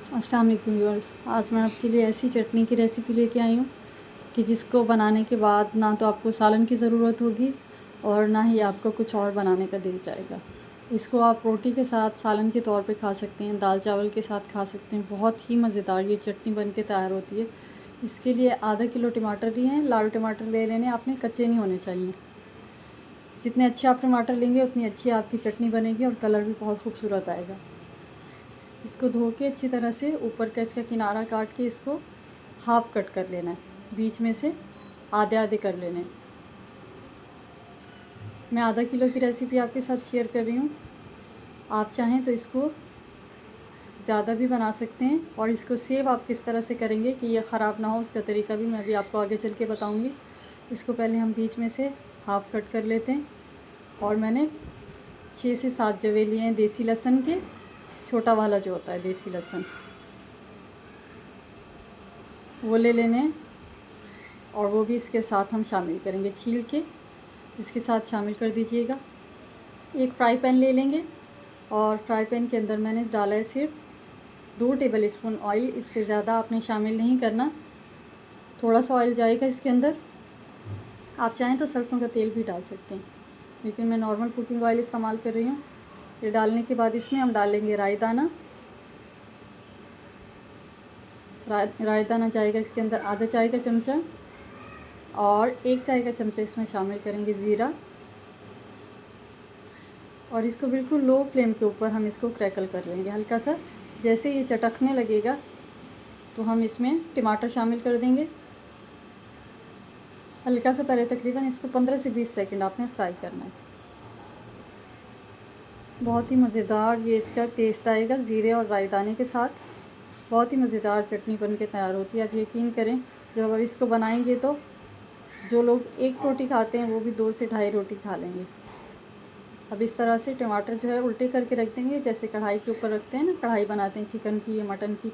अस्सलाम वालेकुम व्यूअर्स। आज मैं आपके लिए ऐसी चटनी की रेसिपी लेके आई हूँ कि जिसको बनाने के बाद ना तो आपको सालन की ज़रूरत होगी और ना ही आपको कुछ और बनाने का दिल चाहेगा। इसको आप रोटी के साथ सालन के तौर पे खा सकते हैं, दाल चावल के साथ खा सकते हैं। बहुत ही मज़ेदार ये चटनी बन के तैयार होती है। इसके लिए आधा किलो टमाटर लिए हैं। लाल टमाटर ले लेने आपने, कच्चे नहीं होने चाहिए। जितने अच्छे आप टमाटर लेंगे उतनी अच्छी आपकी चटनी बनेगी और कलर भी बहुत खूबसूरत आएगा। इसको धो के अच्छी तरह से ऊपर का इसका किनारा काट के इसको हाफ़ कट कर लेना है, बीच में से आधे आधे कर लेने। मैं आधा किलो की रेसिपी आपके साथ शेयर कर रही हूँ। आप चाहें तो इसको ज़्यादा भी बना सकते हैं और इसको सेव आप किस तरह से करेंगे कि ये ख़राब ना हो, उसका तरीका भी मैं भी आपको आगे चल के बताऊँगी। इसको पहले हम बीच में से हाफ़ कट कर लेते हैं और मैंने 6 से 7 जवे लिए हैं देसी लहसुन के, छोटा वाला जो होता है देसी लहसुन, वो ले लेने हैं और वो भी इसके साथ हम शामिल करेंगे। छील के इसके साथ शामिल कर दीजिएगा। एक फ्राई पैन ले लेंगे और फ्राई पैन के अंदर मैंने डाला है सिर्फ 2 टेबल स्पून ऑयल। इससे ज़्यादा आपने शामिल नहीं करना। थोड़ा सा ऑयल जाएगा इसके अंदर। आप चाहें तो सरसों का तेल भी डाल सकते हैं, लेकिन मैं नॉर्मल कुकिंग ऑयल इस्तेमाल कर रही हूँ। ये डालने के बाद इसमें हम डालेंगे राई दाना। राई दाना जाएगा इसके अंदर आधा चाय का चमचा और 1 चाय का चमचा इसमें शामिल करेंगे ज़ीरा। और इसको बिल्कुल लो फ्लेम के ऊपर हम इसको क्रैकल कर लेंगे हल्का सा। जैसे ये चटकने लगेगा तो हम इसमें टमाटर शामिल कर देंगे। हल्का सा पहले तकरीबन इसको 15 से 20 सेकंड आपने फ्राई करना है। बहुत ही मज़ेदार ये इसका टेस्ट आएगा ज़ीरे और राई दाने के साथ। बहुत ही मज़ेदार चटनी बन के तैयार होती है। आप यकीन करें, जब अब इसको बनाएंगे तो जो लोग 1 रोटी खाते हैं वो भी 2 से ढाई रोटी खा लेंगे। अब इस तरह से टमाटर जो है उल्टे करके रख देंगे, जैसे कढ़ाई के ऊपर रखते हैं ना, कढ़ाई बनाते हैं चिकन की या मटन की,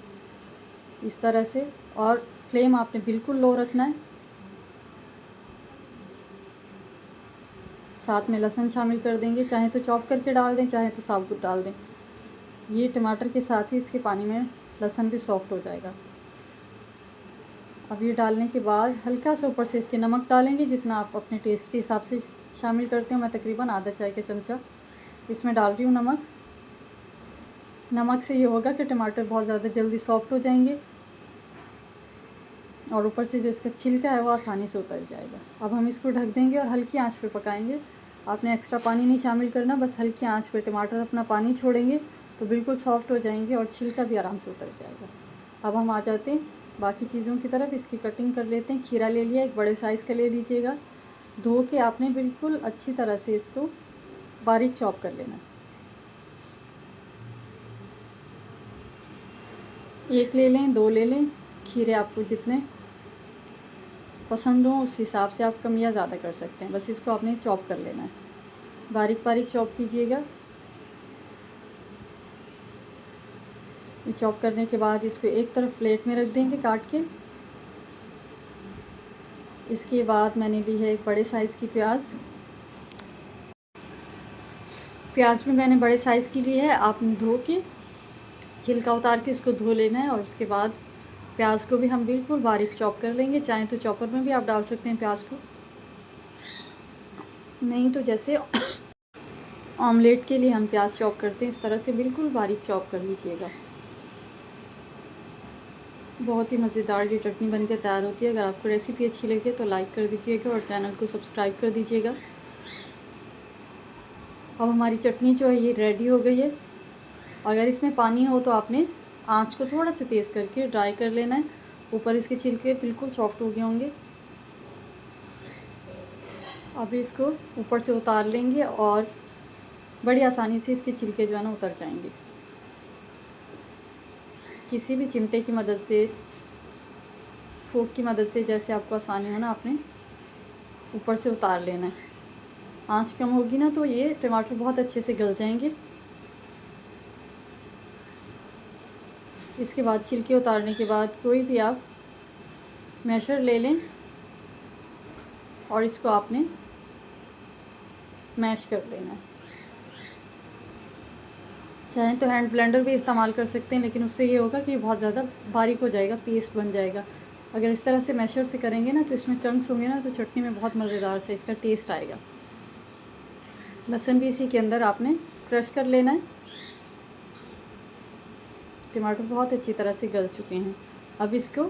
इस तरह से। और फ्लेम आपने बिल्कुल लो रखना है। साथ में लहसुन शामिल कर देंगे, चाहे तो चॉप करके डाल दें, चाहे तो साबुत डाल दें। ये टमाटर के साथ ही इसके पानी में लहसुन भी सॉफ्ट हो जाएगा। अब ये डालने के बाद हल्का सा ऊपर से इसके नमक डालेंगे, जितना आप अपने टेस्ट के हिसाब से शामिल करते हो। मैं तकरीबन आधा चाय का चमचा इसमें डाल रही हूँ नमक। नमक से ये होगा कि टमाटर बहुत ज़्यादा जल्दी सॉफ्ट हो जाएंगे और ऊपर से जो इसका छिलका है वो आसानी से उतर जाएगा। अब हम इसको ढक देंगे और हल्की आंच पे पकाएंगे। आपने एक्स्ट्रा पानी नहीं शामिल करना, बस हल्की आंच पे टमाटर अपना पानी छोड़ेंगे तो बिल्कुल सॉफ्ट हो जाएंगे और छिलका भी आराम से उतर जाएगा। अब हम आ जाते हैं बाकी चीज़ों की तरफ। इसकी कटिंग कर लेते हैं। खीरा ले लिया, एक बड़े साइज़ का ले लीजिएगा। धो के आपने बिल्कुल अच्छी तरह से इसको बारीक चॉप कर लेना। एक ले लें, 2 ले लें। खीरे आपको जितने पसंद हो उस हिसाब से आप कम या ज़्यादा कर सकते हैं। बस इसको आपने चॉप कर लेना है, बारीक बारीक चॉप कीजिएगा। ये चॉप करने के बाद इसको एक तरफ प्लेट में रख देंगे काट के। इसके बाद मैंने ली है एक बड़े साइज़ की प्याज। प्याज भी मैंने बड़े साइज़ की ली है। आपने धो के छिलका उतार के इसको धो लेना है और उसके बाद प्याज को भी हम बिल्कुल बारीक चॉप कर लेंगे। चाहे तो चॉपर में भी आप डाल सकते हैं प्याज को, नहीं तो जैसे ऑमलेट के लिए हम प्याज चॉप करते हैं इस तरह से बिल्कुल बारीक चॉप कर लीजिएगा। बहुत ही मज़ेदार ये चटनी बनकर तैयार होती है। अगर आपको रेसिपी अच्छी लगे तो लाइक कर दीजिएगा और चैनल को सब्सक्राइब कर दीजिएगा। अब हमारी चटनी जो है ये रेडी हो गई है। अगर इसमें पानी हो तो आपने आंच को थोड़ा सा तेज़ करके ड्राई कर लेना है। ऊपर इसके छिलके बिल्कुल सॉफ्ट हो गए होंगे। अब इसको ऊपर से उतार लेंगे और बड़ी आसानी से इसके छिलके जो है ना उतर जाएंगे। किसी भी चिमटे की मदद से, फोक की मदद से, जैसे आपको आसानी हो ना, आपने ऊपर से उतार लेना है। आंच कम होगी ना तो ये टमाटर बहुत अच्छे से गल जाएंगे। इसके बाद छिलके उतारने के बाद कोई भी आप मैशर ले लें और इसको आपने मैश कर लेना है। चाहें तो हैंड ब्लेंडर भी इस्तेमाल कर सकते हैं, लेकिन उससे ये होगा कि बहुत ज़्यादा बारीक हो जाएगा, पेस्ट बन जाएगा। अगर इस तरह से मैशर से करेंगे ना तो इसमें चंक्स होंगे ना, तो चटनी में बहुत मज़ेदार से इसका टेस्ट आएगा। लहसुन भी इसी के अंदर आपने क्रश कर लेना है। टमाटर बहुत अच्छी तरह से गल चुके हैं। अब इसको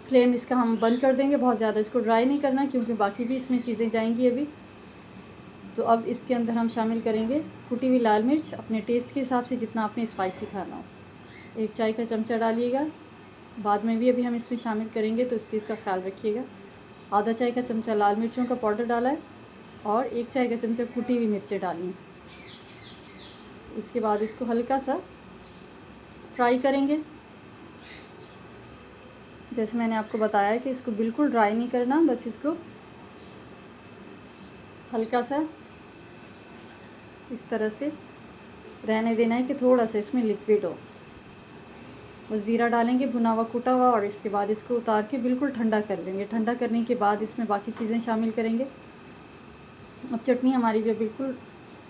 फ्लेम इसका हम बंद कर देंगे, बहुत ज़्यादा इसको ड्राई नहीं करना क्योंकि बाकी भी इसमें चीज़ें जाएंगी अभी। तो अब इसके अंदर हम शामिल करेंगे कुटी हुई लाल मिर्च, अपने टेस्ट के हिसाब से जितना आपने स्पाइसी खाना हो। 1 चाय का चमचा डालिएगा, बाद में भी अभी हम इसमें शामिल करेंगे तो इस चीज़ का ख्याल रखिएगा। आधा चाय का चमचा लाल मिर्चों का पाउडर डाला है और 1 चाय का चमचा कुटी हुई मिर्चें डाली हैं। इसके बाद इसको हल्का सा फ्राई करेंगे। जैसे मैंने आपको बताया कि इसको बिल्कुल ड्राई नहीं करना, बस इसको हल्का सा इस तरह से रहने देना है कि थोड़ा सा इसमें लिक्विड हो। बस ज़ीरा डालेंगे भुना हुआ कूटा हुआ, और इसके बाद इसको उतार के बिल्कुल ठंडा कर लेंगे। ठंडा करने के बाद इसमें बाकी चीज़ें शामिल करेंगे। अब चटनी हमारी जो बिल्कुल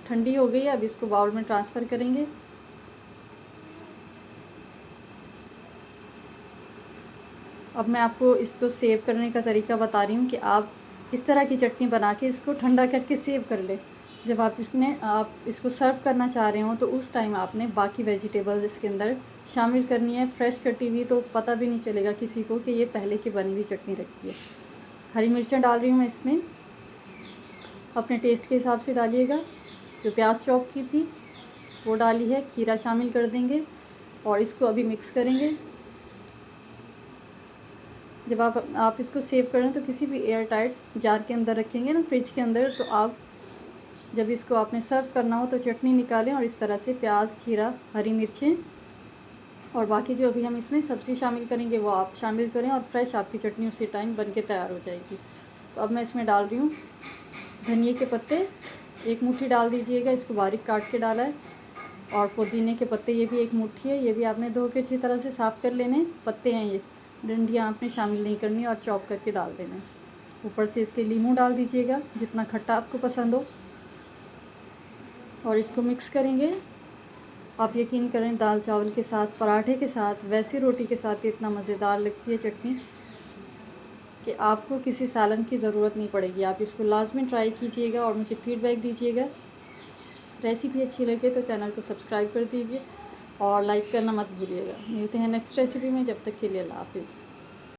ठंडी हो गई है, अब इसको बाउल में ट्रांसफ़र करेंगे। अब मैं आपको इसको सेव करने का तरीका बता रही हूँ कि आप इस तरह की चटनी बना के इसको ठंडा करके सेव कर लें। जब आप इसको सर्व करना चाह रहे हो तो उस टाइम आपने बाकी वेजिटेबल्स इसके अंदर शामिल करनी है, फ्रेश कटी हुई, तो पता भी नहीं चलेगा किसी को कि ये पहले की बनी हुई चटनी रखी है। हरी मिर्चें डाल रही हूँ मैं इसमें, अपने टेस्ट के हिसाब से डालिएगा। जो प्याज चॉप की थी वो डाली है, खीरा शामिल कर देंगे और इसको अभी मिक्स करेंगे। जब आप इसको सेव करें तो किसी भी एयर टाइट जार के अंदर रखेंगे ना, फ्रिज के अंदर, तो आप जब इसको आपने सर्व करना हो तो चटनी निकालें और इस तरह से प्याज, खीरा, हरी मिर्चें और बाकी जो अभी हम इसमें सब्ज़ी शामिल करेंगे वो आप शामिल करें, और फ्रेश आपकी चटनी उसी टाइम बन के तैयार हो जाएगी। तो अब मैं इसमें डाल रही हूँ धनिए के पत्ते, 1 मुट्ठी डाल दीजिएगा, इसको बारीक काट के डाला है। और पुदीने के पत्ते, ये भी 1 मुट्ठी है, ये भी आपने धो के अच्छी तरह से साफ़ कर लेने। पत्ते हैं ये, डंडियाँ आपने शामिल नहीं करनी और चॉप करके डाल देना। ऊपर से इसके लीमू डाल दीजिएगा जितना खट्टा आपको पसंद हो, और इसको मिक्स करेंगे। आप यकीन करें दाल चावल के साथ, पराठे के साथ, वैसी रोटी के साथ इतना मज़ेदार लगती है चटनी कि आपको किसी सालन की ज़रूरत नहीं पड़ेगी। आप इसको लाजमी ट्राई कीजिएगा और मुझे फ़ीडबैक दीजिएगा। रेसिपी अच्छी लगे तो चैनल को सब्सक्राइब कर दीजिए और लाइक करना मत भूलिएगा। मिलते हैं नेक्स्ट रेसिपी में, जब तक के लिए अल्लाह हाफ़िज़।